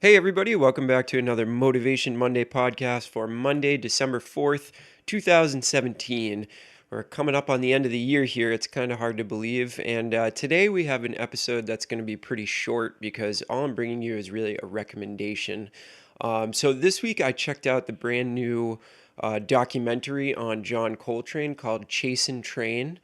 Hey, everybody, welcome back to another Motivation Monday podcast for Monday, December 4th, 2017. We're coming up on the end of the year here. It's kind of hard to believe. And today we have an episode that's going to be pretty short because all I'm bringing you is really a recommendation. So this week I checked out the brand new documentary on John Coltrane called Chasin' Trane,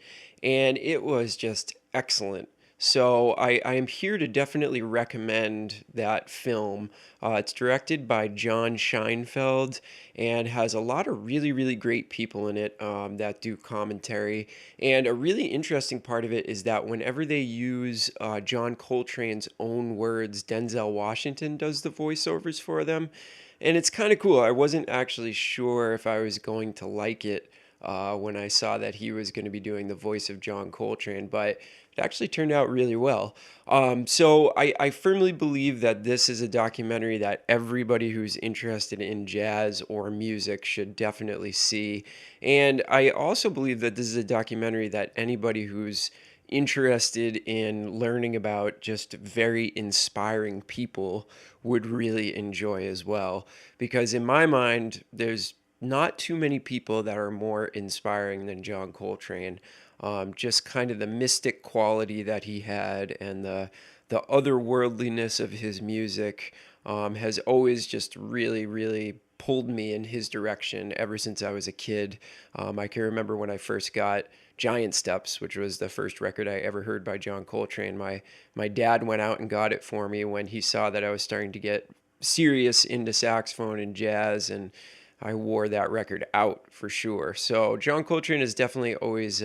and it was just excellent. So I am here to definitely recommend that film. It's directed by John Scheinfeld and has a lot of really, really great people in it that do commentary. And a really interesting part of it is that whenever they use John Coltrane's own words, Denzel Washington does the voiceovers for them. And it's kind of cool. I wasn't actually sure if I was going to like it when I saw that he was going to be doing the voice of John Coltrane, but it actually turned out really well. So I firmly believe that this is a documentary that everybody who's interested in jazz or music should definitely see. And I also believe that this is a documentary that anybody who's interested in learning about just very inspiring people would really enjoy as well. Because in my mind, there's not too many people that are more inspiring than John Coltrane. Just kind of the mystic quality that he had and the otherworldliness of his music has always just really, really pulled me in his direction ever since I was a kid. I can remember when I first got Giant Steps, which was the first record I ever heard by John Coltrane. My dad went out and got it for me when he saw that I was starting to get serious into saxophone and jazz, and I wore that record out for sure. So John Coltrane has definitely always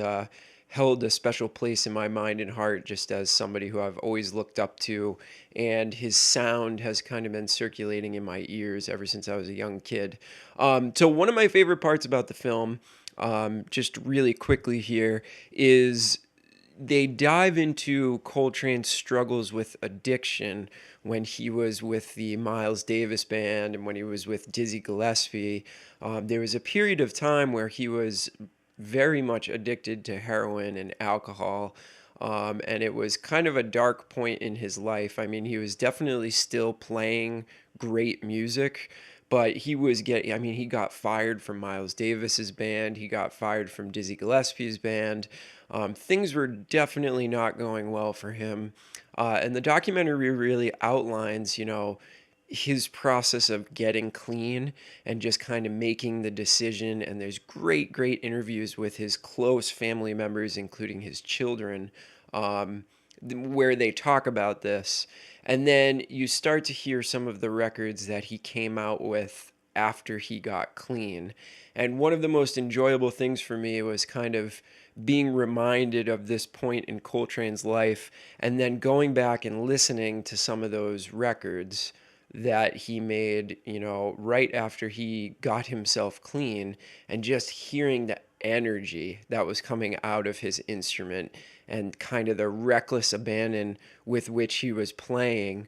held a special place in my mind and heart, just as somebody who I've always looked up to, and his sound has kind of been circulating in my ears ever since I was a young kid. So one of my favorite parts about the film, just really quickly here, is they dive into Coltrane's struggles with addiction when he was with the Miles Davis band and when he was with Dizzy Gillespie. There was a period of time where he was very much addicted to heroin and alcohol. And it was kind of a dark point in his life. I mean, he was definitely still playing great music, but he got fired from Miles Davis's band. He got fired from Dizzy Gillespie's band. Things were definitely not going well for him. And the documentary really outlines, his process of getting clean and just kind of making the decision. And there's great, great interviews with his close family members, including his children, where they talk about this. And then you start to hear some of the records that he came out with after he got clean. And one of the most enjoyable things for me was kind of being reminded of this point in Coltrane's life and then going back and listening to some of those records that he made, right after he got himself clean, and just hearing the energy that was coming out of his instrument and kind of the reckless abandon with which he was playing.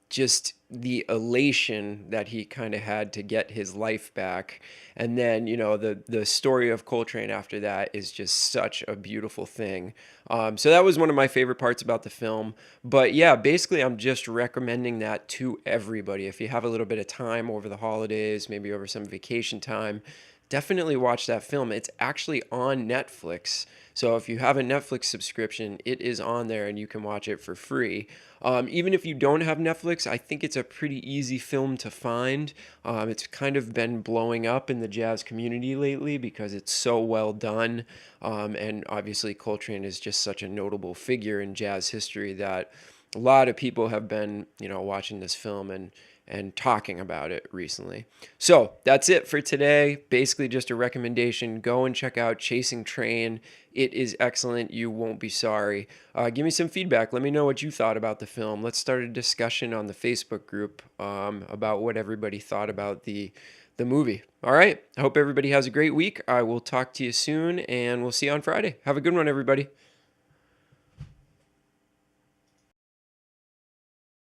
Just the elation that he kind of had to get his life back. And then, the story of Coltrane after that is just such a beautiful thing. So that was one of my favorite parts about the film. But yeah, basically, I'm just recommending that to everybody. If you have a little bit of time over the holidays, maybe over some vacation time, definitely watch that film. It's actually on Netflix. So if you have a Netflix subscription, it is on there and you can watch it for free. Even if you don't have Netflix, I think it's a pretty easy film to find. It's kind of been blowing up in the jazz community lately because it's so well done. And obviously, Coltrane is just such a notable figure in jazz history that a lot of people have been, watching this film and talking about it recently. So that's it for today. Basically, just a recommendation. Go and check out Chasing Trane. It is excellent. You won't be sorry. Give me some feedback. Let me know what you thought about the film. Let's start a discussion on the Facebook group about what everybody thought about the movie. All right. I hope everybody has a great week. I will talk to you soon, and we'll see you on Friday. Have a good one, everybody.